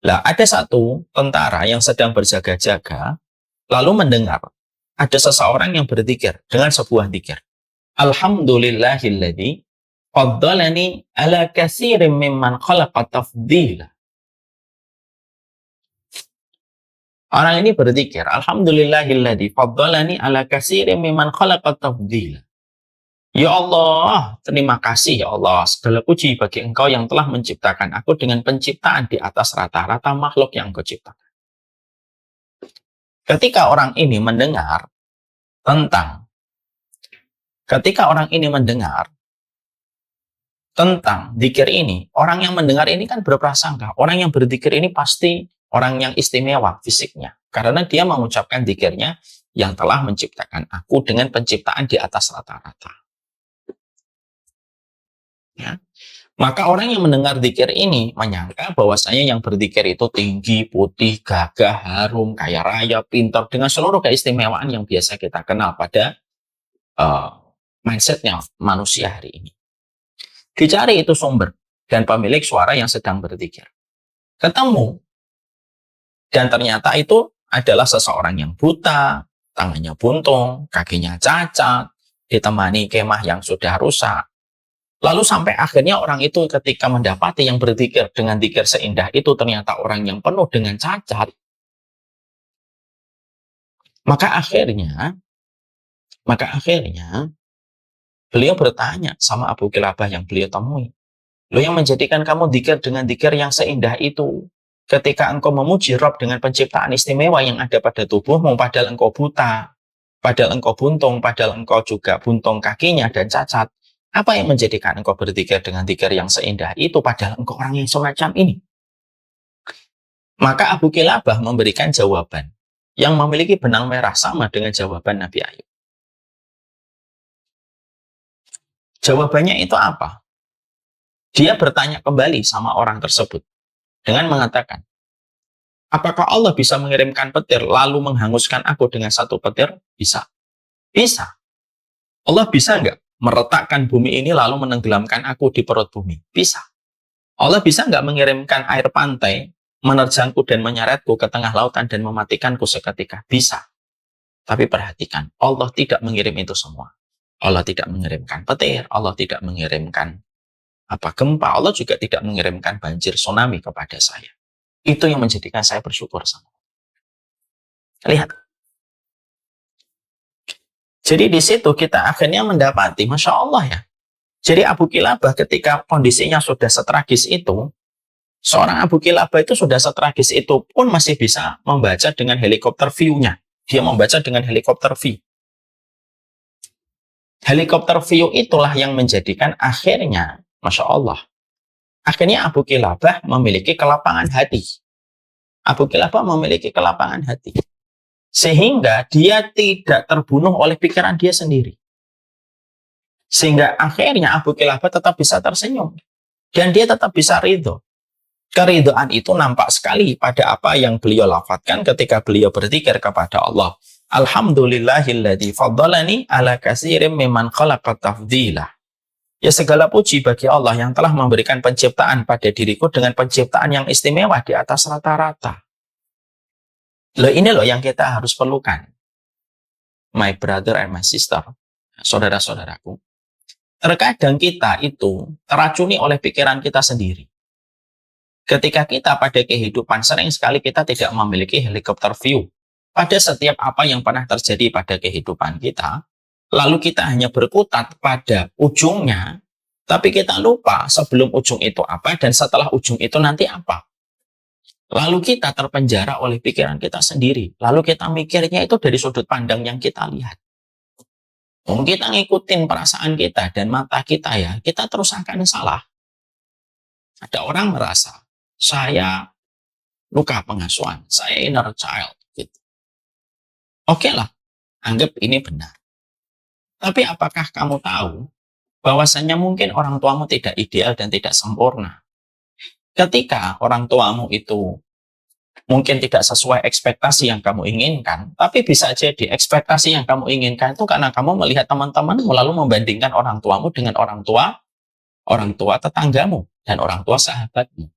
Lah, ada satu tentara yang sedang berjaga-jaga, lalu mendengar ada seseorang yang berzikir dengan sebuah zikir. Alhamdulillahilladzi faddalani ala katsirin mimman khalaqa tafdila. Orang ini berzikir, Alhamdulillahilladzi faddalani ala katsirin mimman khalaqa tafdila. Ya Allah, terima kasih ya Allah, segala puji bagi Engkau yang telah menciptakan aku dengan penciptaan di atas rata-rata makhluk yang Engkau ciptakan. Ketika orang ini mendengar tentang zikir ini, orang yang mendengar ini kan berprasangka, orang yang berzikir ini pasti orang yang istimewa fisiknya, karena dia mengucapkan zikirnya yang telah menciptakan aku dengan penciptaan di atas rata-rata. Ya. Maka orang yang mendengar zikir ini menyangka bahwasanya yang berzikir itu tinggi, putih, gagah, harum, kaya raya, pintar, dengan seluruh keistimewaan yang biasa kita kenal pada mindsetnya manusia hari ini. Dicari itu sumber dan pemilik suara yang sedang berzikir. Ketemu. Dan ternyata itu adalah seseorang yang buta, tangannya buntung, kakinya cacat, ditemani kemah yang sudah rusak. Lalu sampai akhirnya orang itu ketika mendapati yang berzikir dengan zikir seindah itu ternyata orang yang penuh dengan cacat. Maka akhirnya beliau bertanya sama Abu Kilabah yang beliau temui. Lo yang menjadikan kamu zikir dengan zikir yang seindah itu, ketika engkau memuji Rabb dengan penciptaan istimewa yang ada pada tubuhmu, padahal engkau buta, padahal engkau buntung, padahal engkau juga buntung kakinya dan cacat. Apa yang menjadikan engkau berzikir dengan zikir yang seindah itu padahal engkau orang yang semacam ini? Maka Abu Kilabah memberikan jawaban yang memiliki benang merah sama dengan jawaban Nabi Ayub. Jawabannya itu apa? Dia bertanya kembali sama orang tersebut dengan mengatakan, apakah Allah bisa mengirimkan petir lalu menghanguskan aku dengan satu petir? Bisa. Bisa. Allah bisa nggak meretakkan bumi ini lalu menenggelamkan aku di perut bumi? Bisa. Allah bisa nggak mengirimkan air pantai menerjangku dan menyeretku ke tengah lautan dan mematikanku seketika? Bisa. Tapi perhatikan, Allah tidak mengirim itu semua. Allah tidak mengirimkan petir, Allah tidak mengirimkan gempa, Allah juga tidak mengirimkan banjir tsunami kepada saya. Itu yang menjadikan saya bersyukur sama Allah. Lihat. Jadi di situ kita akhirnya mendapati, Masya Allah ya. Jadi Abu Kilabah ketika kondisinya sudah setragis itu, seorang Abu Kilabah itu sudah setragis itu pun masih bisa membaca dengan helikopter view-nya. Dia membaca dengan helikopter view. Helikopter view itulah yang menjadikan akhirnya, Masya Allah, akhirnya Abu Kilabah memiliki kelapangan hati. Abu Kilabah memiliki kelapangan hati. Sehingga dia tidak terbunuh oleh pikiran dia sendiri. Sehingga akhirnya Abu Kilabah tetap bisa tersenyum. Dan dia tetap bisa ridho. Keridhaan itu nampak sekali pada apa yang beliau lafadzkan ketika beliau berzikir kepada Allah. Alhamdulillahilladzi faddalani ala katsirin mimman khalaqa tafdila. Ya, segala puji bagi Allah yang telah memberikan penciptaan pada diriku dengan penciptaan yang istimewa di atas rata-rata. Loh, ini loh yang kita harus perlukan. My brother and my sister, saudara-saudaraku. Terkadang kita itu teracuni oleh pikiran kita sendiri. Ketika kita pada kehidupan sering sekali kita tidak memiliki helikopter view pada setiap apa yang pernah terjadi pada kehidupan kita, lalu kita hanya berkutat pada ujungnya, tapi kita lupa sebelum ujung itu apa dan setelah ujung itu nanti apa. Lalu kita terpenjara oleh pikiran kita sendiri, lalu kita mikirnya itu dari sudut pandang yang kita lihat. Kita ngikutin perasaan kita dan mata kita ya, kita terus akan salah. Ada orang merasa, saya luka pengasuhan, saya inner child. Gitu. Oke lah, anggap ini benar. Tapi apakah kamu tahu bahwasanya mungkin orang tuamu tidak ideal dan tidak sempurna? Ketika orang tuamu itu mungkin tidak sesuai ekspektasi yang kamu inginkan, tapi bisa jadi ekspektasi yang kamu inginkan itu karena kamu melihat teman-temanmu lalu membandingkan orang tuamu dengan orang tua tetanggamu dan orang tua sahabatmu.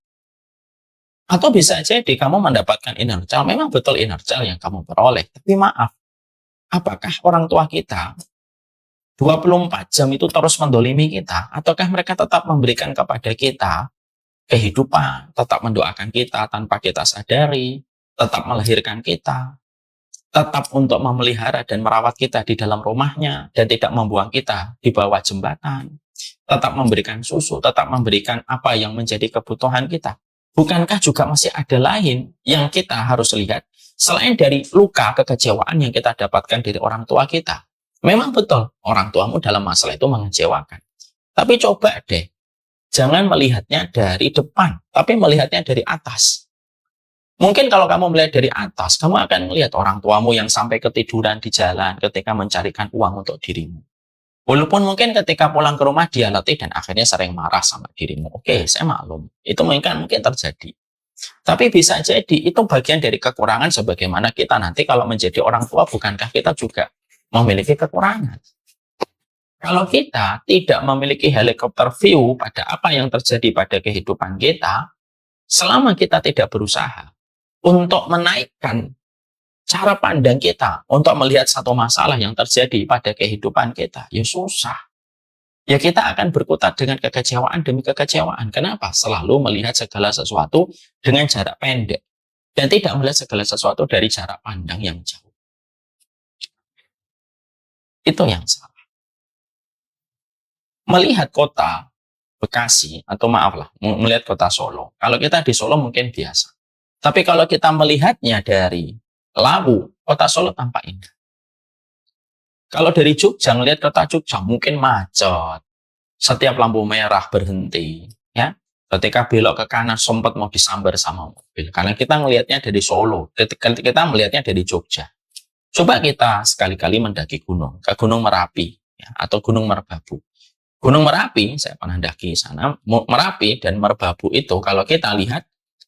Atau bisa jadi kamu mendapatkan inner child, memang betul inner child yang kamu peroleh, tapi maaf, apakah orang tua kita 24 jam itu terus mendolimi kita, ataukah mereka tetap memberikan kepada kita kehidupan, tetap mendoakan kita tanpa kita sadari, tetap melahirkan kita, tetap untuk memelihara dan merawat kita di dalam rumahnya, dan tidak membuang kita di bawah jembatan, tetap memberikan susu, tetap memberikan apa yang menjadi kebutuhan kita. Bukankah juga masih ada lain yang kita harus lihat selain dari luka kekecewaan yang kita dapatkan dari orang tua kita? Memang betul, orang tuamu dalam masalah itu mengecewakan. Tapi coba deh, jangan melihatnya dari depan, tapi melihatnya dari atas. Mungkin kalau kamu melihat dari atas, kamu akan melihat orang tuamu yang sampai ketiduran di jalan ketika mencarikan uang untuk dirimu. Walaupun mungkin ketika pulang ke rumah dia letih dan akhirnya sering marah sama dirimu. Oke, saya maklum. Itu mungkin terjadi. Tapi bisa jadi itu bagian dari kekurangan sebagaimana kita nanti kalau menjadi orang tua, bukankah kita juga memiliki kekurangan? Kalau kita tidak memiliki helikopter view pada apa yang terjadi pada kehidupan kita, selama kita tidak berusaha untuk menaikkan cara pandang kita untuk melihat satu masalah yang terjadi pada kehidupan kita, ya susah. Ya kita akan berkutat dengan kekecewaan demi kekecewaan. Kenapa? Selalu melihat segala sesuatu dengan jarak pendek. Dan tidak melihat segala sesuatu dari jarak pandang yang jauh. Itu yang salah. Melihat kota Bekasi, atau maaflah, melihat kota Solo. Kalau kita di Solo mungkin biasa. Tapi kalau kita melihatnya dari Lawu, kota Solo tampak indah. Kalau dari Jogja, ngelihat kota Jogja mungkin macet. Setiap lampu merah berhenti. Ya, ketika belok ke kanan sempat mau disambar sama mobil. Karena kita melihatnya dari Solo, kita melihatnya dari Jogja. Coba kita sekali-kali mendaki gunung, ke Gunung Merapi ya, atau Gunung Merbabu. Gunung Merapi, saya pernah daki sana. Merapi dan Merbabu itu kalau kita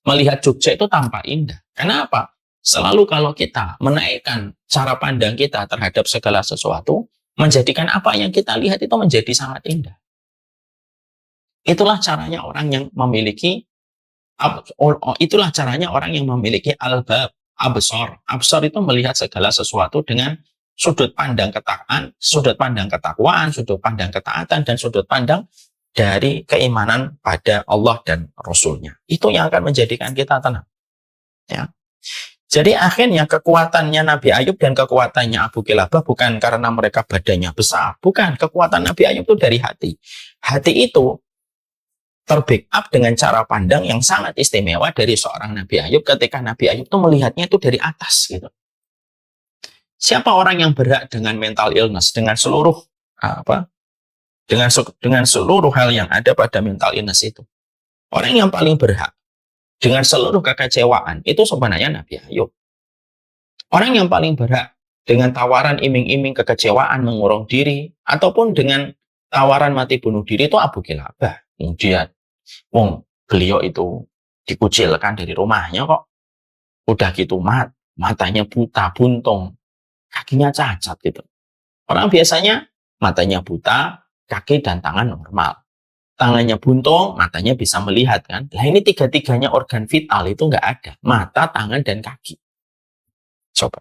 melihat Jogja itu tampak indah. Kenapa? Selalu kalau kita menaikkan cara pandang kita terhadap segala sesuatu, menjadikan apa yang kita lihat itu menjadi sangat indah. Itulah caranya orang yang memiliki albab, absor. Absor itu melihat segala sesuatu dengan sudut pandang ketakwaan, sudut pandang ketaatan, dan sudut pandang dari keimanan pada Allah dan Rasul-Nya. Itu yang akan menjadikan kita tenang. Ya. Jadi akhirnya kekuatannya Nabi Ayub dan kekuatannya Abu Kilabah bukan karena mereka badannya besar. Bukan, kekuatan Nabi Ayub itu dari hati. Hati itu terbackup dengan cara pandang yang sangat istimewa dari seorang Nabi Ayub ketika Nabi Ayub itu melihatnya itu dari atas gitu. Siapa orang yang berhak dengan mental illness, dengan seluruh dengan seluruh hal yang ada pada mental illness itu? Orang yang paling berhak dengan seluruh kekecewaan itu sebenarnya Nabi Ayub. Orang yang paling berhak dengan tawaran iming-iming kekecewaan, mengurung diri, ataupun dengan tawaran mati bunuh diri itu Abu Kilabah. Kemudian, beliau itu dikucilkan dari rumahnya kok. Udah gitu matanya buta, buntung, kakinya cacat gitu. Orang biasanya matanya buta, kaki dan tangan normal. Tangannya buntung, matanya bisa melihat kan. Lah ini tiga-tiganya organ vital itu nggak ada. Mata, tangan, dan kaki. Coba.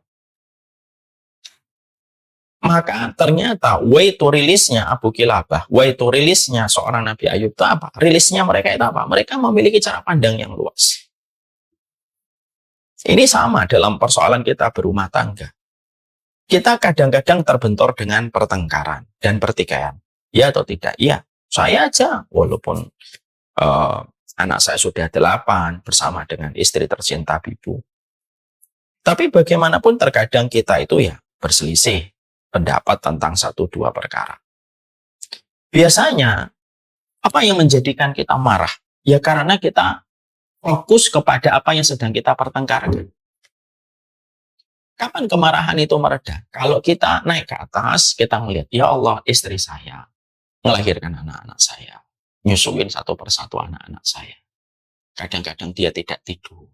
Maka ternyata way to release-nya Abu Kilabah, way to release-nya seorang Nabi Ayub itu apa? Rilisnya mereka itu apa? Mereka memiliki cara pandang yang luas. Ini sama dalam persoalan kita berumah tangga. Kita kadang-kadang terbentur dengan pertengkaran dan pertikaian. Ya atau tidak? Iya. Saya aja, walaupun anak saya sudah 8 bersama dengan istri tercinta Bibu. Tapi bagaimanapun terkadang kita itu ya berselisih pendapat tentang 1-2 perkara. Biasanya, apa yang menjadikan kita marah? Ya karena kita fokus kepada apa yang sedang kita pertengkarkan. Kapan kemarahan itu mereda? Kalau kita naik ke atas, kita melihat, ya Allah, istri saya melahirkan anak-anak saya, nyusuin satu persatu anak-anak saya. Kadang-kadang dia tidak tidur.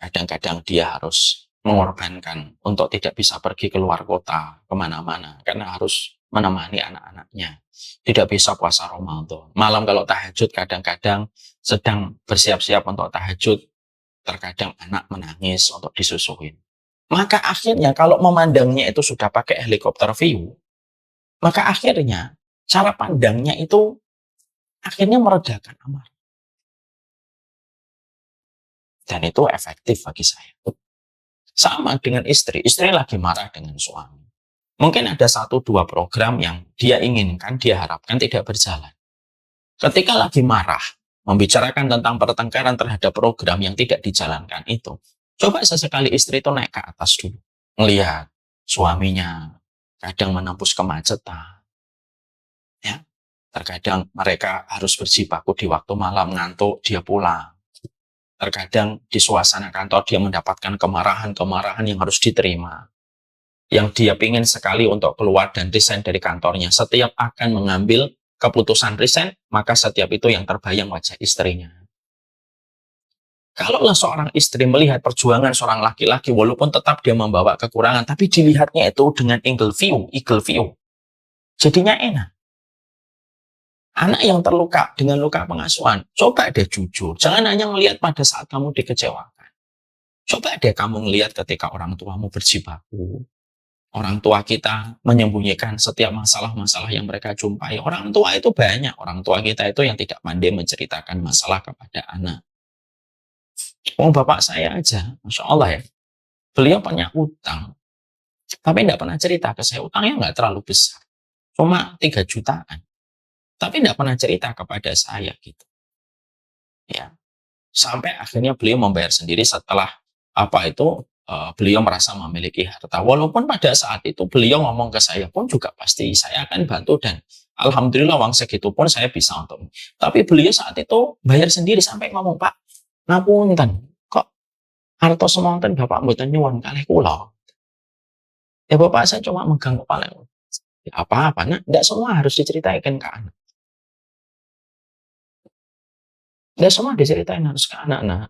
Kadang-kadang dia harus mengorbankan untuk tidak bisa pergi keluar kota, kemana-mana, karena harus menemani anak-anaknya. Tidak bisa puasa Ramadan. Malam kalau tahajud kadang-kadang sedang bersiap-siap untuk tahajud, terkadang anak menangis untuk disusuin. Maka akhirnya kalau memandangnya itu sudah pakai helikopter view, maka akhirnya cara pandangnya itu akhirnya meredakan amarah. Dan itu efektif bagi saya. Sama dengan istri lagi marah dengan suami. Mungkin ada 1-2 program yang dia inginkan, dia harapkan tidak berjalan. Ketika lagi marah, membicarakan tentang pertengkaran terhadap program yang tidak dijalankan itu, coba sesekali istri itu naik ke atas dulu. Melihat suaminya kadang menembus kemacetan. Ya, terkadang mereka harus berjibaku di waktu malam, ngantuk, dia pulang. Terkadang di suasana kantor dia mendapatkan kemarahan-kemarahan yang harus diterima. Yang dia ingin sekali untuk keluar dan resign dari kantornya. Setiap akan mengambil keputusan resign, maka setiap itu yang terbayang wajah istrinya. Kalaulah seorang istri melihat perjuangan seorang laki-laki, walaupun tetap dia membawa kekurangan, tapi dilihatnya itu dengan eagle view. Jadinya enak. Anak yang terluka dengan luka pengasuhan, coba deh jujur. Jangan hanya melihat pada saat kamu dikecewakan. Coba deh kamu melihat ketika orang tuamu berjibaku. Orang tua kita menyembunyikan setiap masalah-masalah yang mereka jumpai. Orang tua itu banyak. Orang tua kita itu yang tidak pandai menceritakan masalah kepada anak. Bapak saya aja, Masya Allah ya. Beliau punya utang. Tapi tidak pernah cerita ke saya. Utangnya nggak terlalu besar. Cuma 3 jutaan. Tapi tidak pernah cerita kepada saya gitu. Ya. Sampai akhirnya beliau membayar sendiri setelah beliau merasa memiliki harta. Walaupun pada saat itu beliau ngomong ke saya pun juga pasti saya akan bantu dan alhamdulillah uang segitu pun saya bisa untuk. Tapi beliau saat itu bayar sendiri sampai ngomong, Pak, ngapunten, kok harta semonten Bapak mboten nyuwun kalih kula. Ya Bapak saya cuma megang kepala. Ya apa-apa, nah, tidak semua harus diceritakan ke anak. Tidak semua diceritain harus ke anak-anak.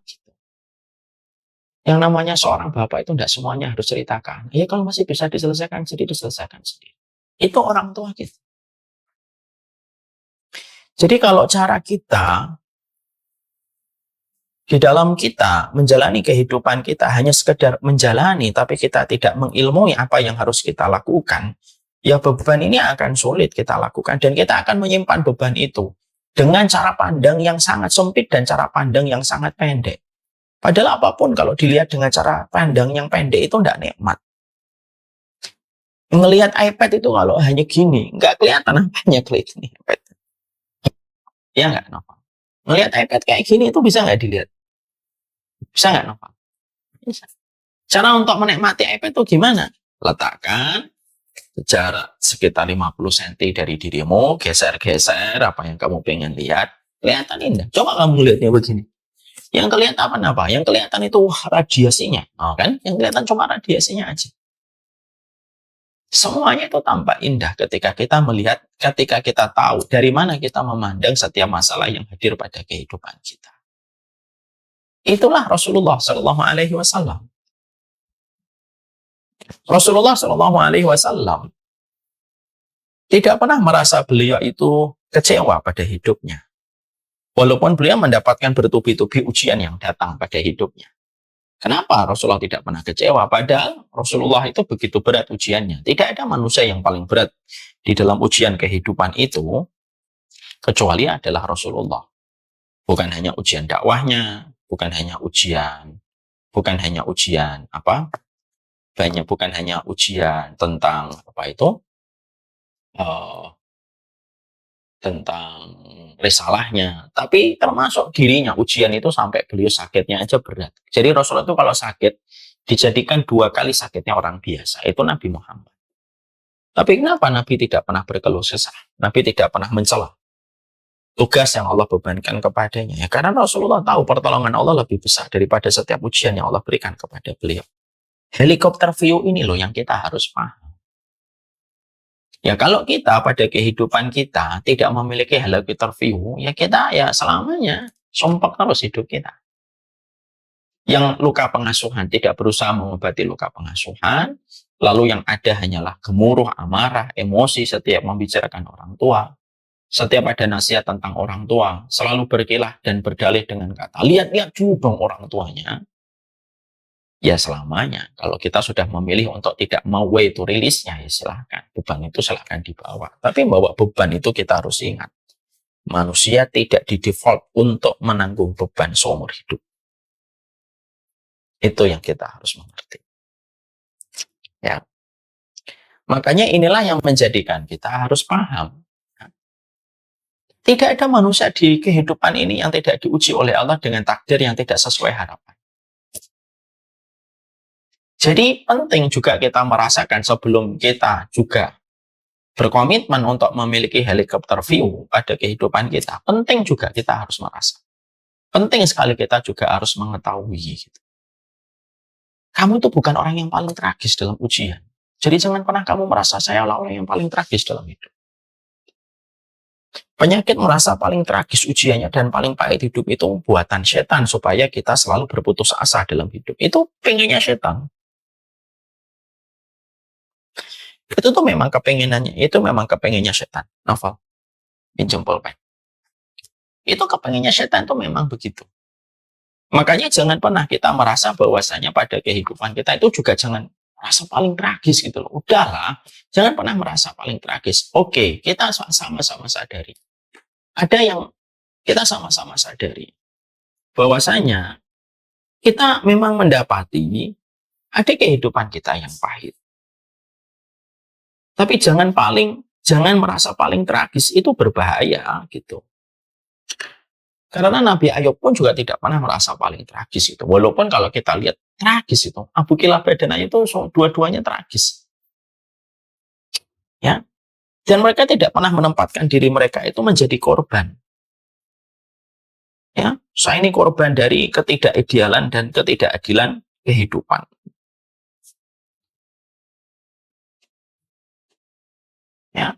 Yang namanya seorang bapak itu tidak semuanya harus ceritakan. Ya kalau masih bisa diselesaikan sendiri, diselesaikan sendiri. Itu orang tua kita. Jadi kalau cara kita di dalam kita menjalani kehidupan kita hanya sekedar menjalani, tapi kita tidak mengilmui apa yang harus kita lakukan, ya beban ini akan sulit kita lakukan dan kita akan menyimpan beban itu dengan cara pandang yang sangat sempit dan cara pandang yang sangat pendek. Padahal apapun kalau dilihat dengan cara pandang yang pendek itu tidak nikmat. Ngelihat iPad itu kalau hanya gini, nggak kelihatan apanya kelihatan iPad. Ya nggak, Nova? Ngelihat iPad kayak gini itu bisa nggak dilihat? Bisa nggak, Nova? Bisa. Cara untuk menikmati iPad itu gimana? Letakkan jarak sekitar 50 cm dari dirimu, geser-geser apa yang kamu pengen lihat, kelihatan indah. Coba kamu lihatnya begini. Yang kelihatan apa? Yang kelihatan itu radiasinya. Oh, kan? Yang kelihatan cuma radiasinya aja. Semuanya itu tampak indah ketika kita melihat, ketika kita tahu dari mana kita memandang setiap masalah yang hadir pada kehidupan kita. Itulah Rasulullah Shallallahu Alaihi Wasallam. Rasulullah Shallallahu Alaihi Wasallam tidak pernah merasa beliau itu kecewa pada hidupnya. Walaupun beliau mendapatkan bertubi-tubi ujian yang datang pada hidupnya. Kenapa Rasulullah tidak pernah kecewa? Padahal Rasulullah itu begitu berat ujiannya. Tidak ada manusia yang paling berat di dalam ujian kehidupan itu kecuali adalah Rasulullah. Bukan hanya ujian dakwahnya, bukan hanya ujian bukan hanya ujian tentang tentang risalahnya, tapi termasuk dirinya. Ujian itu sampai beliau sakitnya aja berat. Jadi Rasulullah itu kalau sakit dijadikan 2 kali sakitnya orang biasa, itu Nabi Muhammad. Tapi kenapa Nabi tidak pernah berkeluh kesah? Nabi tidak pernah mencela tugas yang Allah bebankan kepadanya. Ya, karena Rasulullah tahu pertolongan Allah lebih besar daripada setiap ujian yang Allah berikan kepada beliau. Helikopter view ini loh yang kita harus paham. Ya kalau kita pada kehidupan kita tidak memiliki helikopter view, ya kita ya selamanya sumpek terus hidup kita. Yang luka pengasuhan tidak berusaha mengobati luka pengasuhan, lalu yang ada hanyalah gemuruh, amarah, emosi setiap membicarakan orang tua. Setiap ada nasihat tentang orang tua, selalu berkilah dan berdalih dengan kata, lihat-lihat juga dong orang tuanya. Ya selamanya, kalau kita sudah memilih untuk tidak mau way to release-nya, ya silahkan. Beban itu silahkan dibawa. Tapi bawa beban itu kita harus ingat. Manusia tidak di-default untuk menanggung beban seumur hidup. Itu yang kita harus mengerti. Ya. Makanya inilah yang menjadikan kita harus paham. Tidak ada manusia di kehidupan ini yang tidak diuji oleh Allah dengan takdir yang tidak sesuai harapan. Jadi penting juga kita merasakan sebelum kita juga berkomitmen untuk memiliki helikopter view pada kehidupan kita. Penting juga kita harus merasa. Penting sekali kita juga harus mengetahui. Gitu. Kamu itu bukan orang yang paling tragis dalam ujian. Jadi jangan pernah kamu merasa saya adalah orang yang paling tragis dalam hidup. Penyakit merasa paling tragis ujiannya dan paling pahit hidup itu buatan setan supaya kita selalu berputus asa dalam hidup. Itu pengennya setan. Itu tuh memang kepengennya setan. Novel, pinjam pulpen. Itu kepengennya setan tuh memang begitu. Makanya jangan pernah kita merasa bahwasanya pada kehidupan kita itu juga jangan merasa paling tragis gitu loh. Udahlah, jangan pernah merasa paling tragis. Oke, kita sama-sama sadari. Ada yang kita sama-sama sadari bahwasanya kita memang mendapati ada kehidupan kita yang pahit. Tapi jangan merasa paling tragis, itu berbahaya gitu. Karena Nabi Ayub pun juga tidak pernah merasa paling tragis itu. Walaupun kalau kita lihat tragis itu, Abu Kilabah dan Ayub itu dua-duanya tragis. Ya. Dan mereka tidak pernah menempatkan diri mereka itu menjadi korban. Ya, saya ini korban dari ketidakidealan dan ketidakadilan kehidupan. Ya.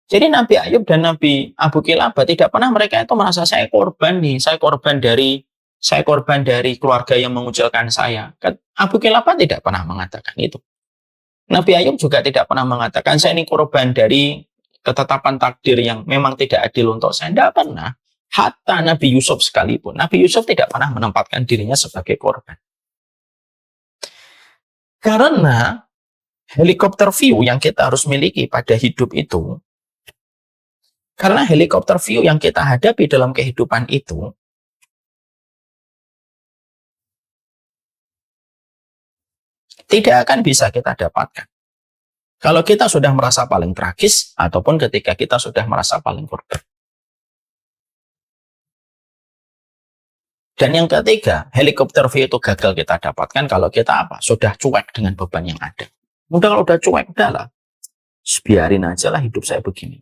Jadi Nabi Ayub dan Nabi Abu Kilabah tidak pernah mereka itu merasa saya korban nih, saya korban dari keluarga yang mengucilkan saya. Abu Kilabah tidak pernah mengatakan itu. Nabi Ayub juga tidak pernah mengatakan saya ini korban dari ketetapan takdir yang memang tidak adil untuk saya. Tidak pernah. Hatta Nabi Yusuf sekalipun, Nabi Yusuf tidak pernah menempatkan dirinya sebagai korban. Karena helikopter view yang kita harus miliki pada hidup itu, karena helikopter view yang kita hadapi dalam kehidupan itu, tidak akan bisa kita dapatkan. Kalau kita sudah merasa paling tragis, ataupun ketika kita sudah merasa paling korban. Dan yang ketiga, helikopter view itu gagal kita dapatkan kalau kita apa? Sudah cuek dengan beban yang ada. Udah kalau udah cuek, udahlah. Biarin aja lah hidup saya begini.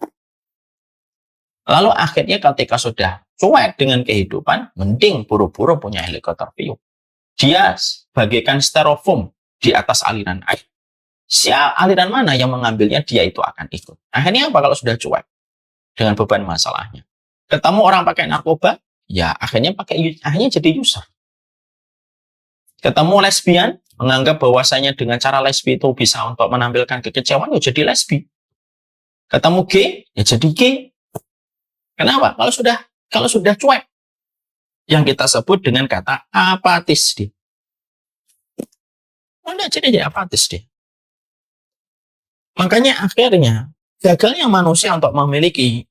Lalu akhirnya ketika sudah cuek dengan kehidupan, mending buru-buru punya helikopter view. Dia bagaikan styrofoam di atas aliran air. Aliran mana yang mengambilnya, dia itu akan ikut. Akhirnya apa kalau sudah cuek dengan beban masalahnya? Ketemu orang pakai narkoba, ya akhirnya jadi user. Ketemu lesbian, menganggap bahwasanya dengan cara lesbi itu bisa untuk menampilkan kekecewaan, ya jadi lesbi. Ketemu gay, ya jadi gay. Kenapa? Kalau sudah cuek, yang kita sebut dengan kata apatis dia. Jadi apatis dia. Makanya akhirnya gagalnya manusia untuk memiliki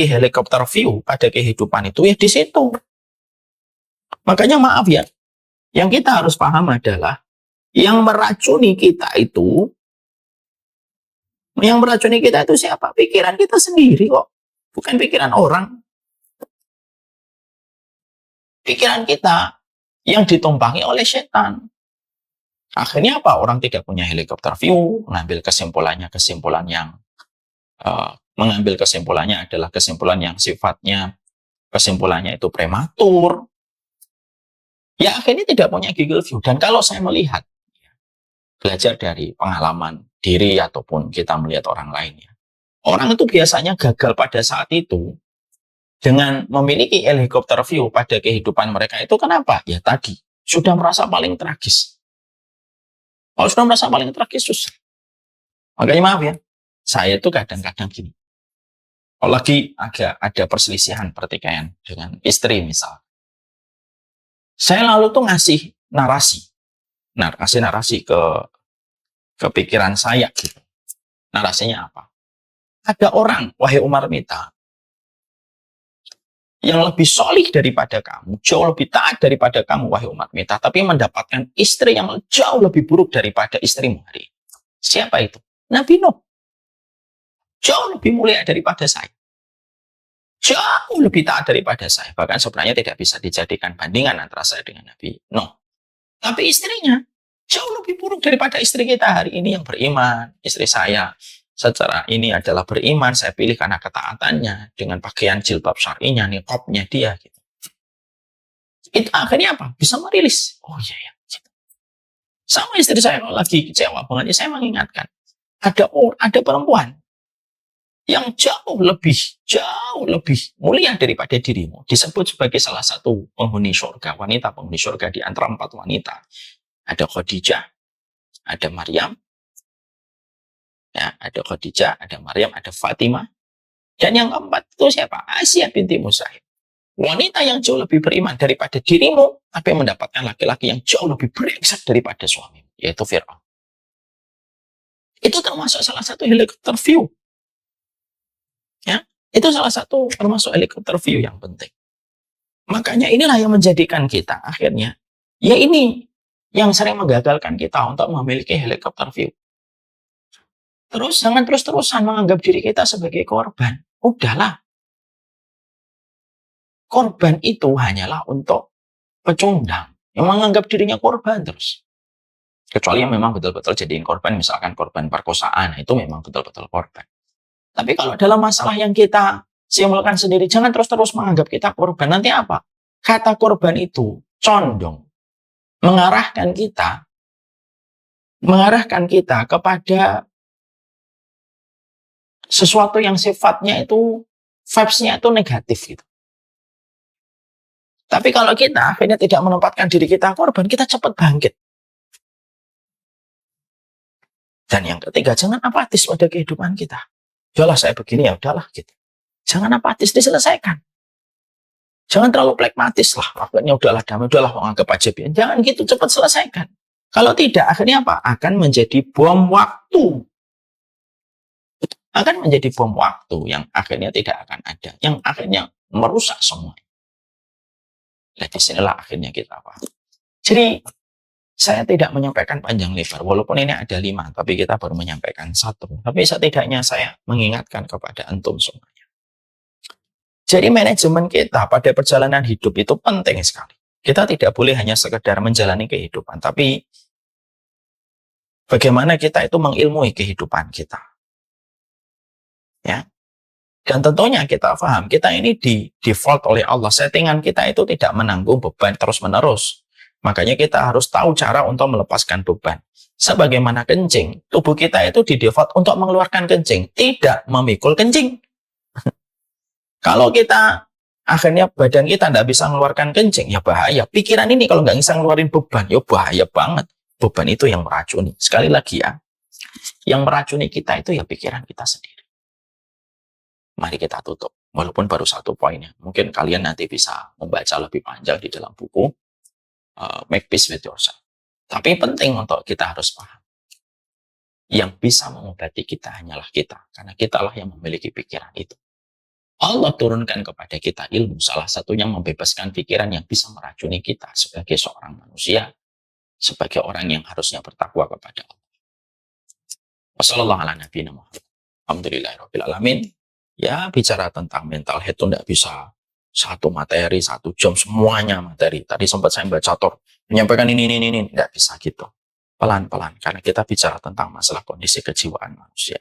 helikopter view pada kehidupan itu ya di situ. Makanya maaf ya, yang kita harus paham adalah yang meracuni kita itu siapa? Pikiran kita sendiri kok, bukan pikiran orang. Pikiran kita yang ditumpangi oleh setan. Akhirnya apa? Orang tidak punya helikopter view, mengambil kesimpulannya adalah kesimpulan yang sifatnya kesimpulannya itu prematur. Ya akhirnya tidak punya Google view. Dan kalau saya melihat, belajar dari pengalaman diri ataupun kita melihat orang lain, ya, orang itu biasanya gagal pada saat itu dengan memiliki helikopter view pada kehidupan mereka itu. Kenapa? Ya tadi, sudah merasa paling tragis. Kalau sudah merasa paling tragis, susah. Makanya maaf ya, saya itu kadang-kadang gini. Kalau lagi ada perselisihan pertikaian dengan istri misal, saya lalu tuh ngasih narasi ke pikiran saya gitu. Narasinya apa? Ada orang, wahai Umar Mita, yang lebih solih daripada kamu, jauh lebih taat daripada kamu, wahai umat Mita, tapi mendapatkan istri yang jauh lebih buruk daripada istrimu hari ini. Siapa itu? Nabi Nuh. Jauh lebih mulia daripada saya. Jauh lebih taat daripada saya. Bahkan sebenarnya tidak bisa dijadikan bandingan antara saya dengan Nabi Nuh. Tapi istrinya jauh lebih buruk daripada istri kita hari ini yang beriman. Istri saya secara ini adalah beriman, saya pilih karena ketaatannya, dengan pakaian jilbab syar'inya, niqabnya dia gitu. Itu akhirnya apa? Bisa merilis. Oh iya ya. Gitu. Sama istri saya kalau lagi kecewa banget, saya mengingatkan, ada perempuan yang jauh lebih mulia daripada dirimu, disebut sebagai salah satu penghuni surga, wanita penghuni surga di antara 4 wanita. Ada Khadijah, ada Maryam, ya, ada Khadijah, ada Maryam, ada Fatimah. Dan yang keempat itu siapa? Asiyah binti Muzaim. Wanita yang jauh lebih beriman daripada dirimu, tapi mendapatkan laki-laki yang jauh lebih brengsek daripada suamimu, yaitu Fir'aun. Itu termasuk salah satu helikopter view. Ya, itu salah satu termasuk helikopter view yang penting. Makanya inilah yang menjadikan kita akhirnya, ya ini yang sering menggagalkan kita untuk memiliki helikopter view. Terus jangan terus-terusan menganggap diri kita sebagai korban. Udahlah. Korban itu hanyalah untuk pecundang yang menganggap dirinya korban terus. Kecuali yang memang betul-betul jadiin korban, misalkan korban perkosaan, itu memang betul-betul korban. Tapi kalau dalam masalah yang kita simpulkan sendiri, jangan terus-terus menganggap kita korban. Nanti apa? Kata korban itu condong mengarahkan kita kepada sesuatu yang sifatnya itu vibes-nya itu negatif gitu. Tapi kalau kita akhirnya tidak menempatkan diri kita korban, kita cepat bangkit. Dan yang ketiga, jangan apatis pada kehidupan kita. Udahlah saya begini, ya udahlah gitu. Jangan apatis, diselesaikan. Jangan terlalu pragmatis lah. Akhirnya udahlah damai, udahlah menganggap aja. Jangan gitu, cepat selesaikan. Kalau tidak, akhirnya apa? Akan menjadi bom waktu. Akan menjadi bom waktu yang akhirnya tidak akan ada. Yang akhirnya merusak semua. Nah, disinilah akhirnya kita apa? Jadi, Saya tidak menyampaikan panjang lebar, walaupun ini ada 5, tapi kita baru menyampaikan 1. Tapi setidaknya saya mengingatkan kepada antum semuanya. Jadi manajemen kita pada perjalanan hidup itu penting sekali. Kita tidak boleh hanya sekedar menjalani kehidupan, tapi bagaimana kita itu mengilmui kehidupan kita. Ya. Dan tentunya kita paham, kita ini di default oleh Allah. Settingan kita itu tidak menanggung beban terus-menerus. Makanya kita harus tahu cara untuk melepaskan beban. Sebagaimana kencing, tubuh kita itu di default untuk mengeluarkan kencing, tidak memikul kencing. Kalau kita akhirnya badan kita tidak bisa mengeluarkan kencing, ya bahaya. Pikiran ini kalau nggak bisa ngeluarin beban, ya bahaya banget. Beban itu yang meracuni. Sekali lagi ya, yang meracuni kita itu ya pikiran kita sendiri. Mari kita tutup, walaupun baru 1 poinnya. Mungkin kalian nanti bisa membaca lebih panjang di dalam buku Make Peace with Yourself. Tapi penting untuk kita harus paham. Yang bisa mengobati kita hanyalah kita. Karena kitalah yang memiliki pikiran itu. Allah turunkan kepada kita ilmu. Salah satunya membebaskan pikiran yang bisa meracuni kita sebagai seorang manusia. Sebagai orang yang harusnya bertakwa kepada Allah. Wassalamualaikum warahmatullahi wabarakatuh. Ya, bicara tentang mental health itu tidak bisa 1 materi, 1 jam, semuanya materi. Tadi sempat saya baca menyampaikan ini, tidak bisa gitu. Pelan-pelan, karena kita bicara tentang masalah kondisi kejiwaan manusia.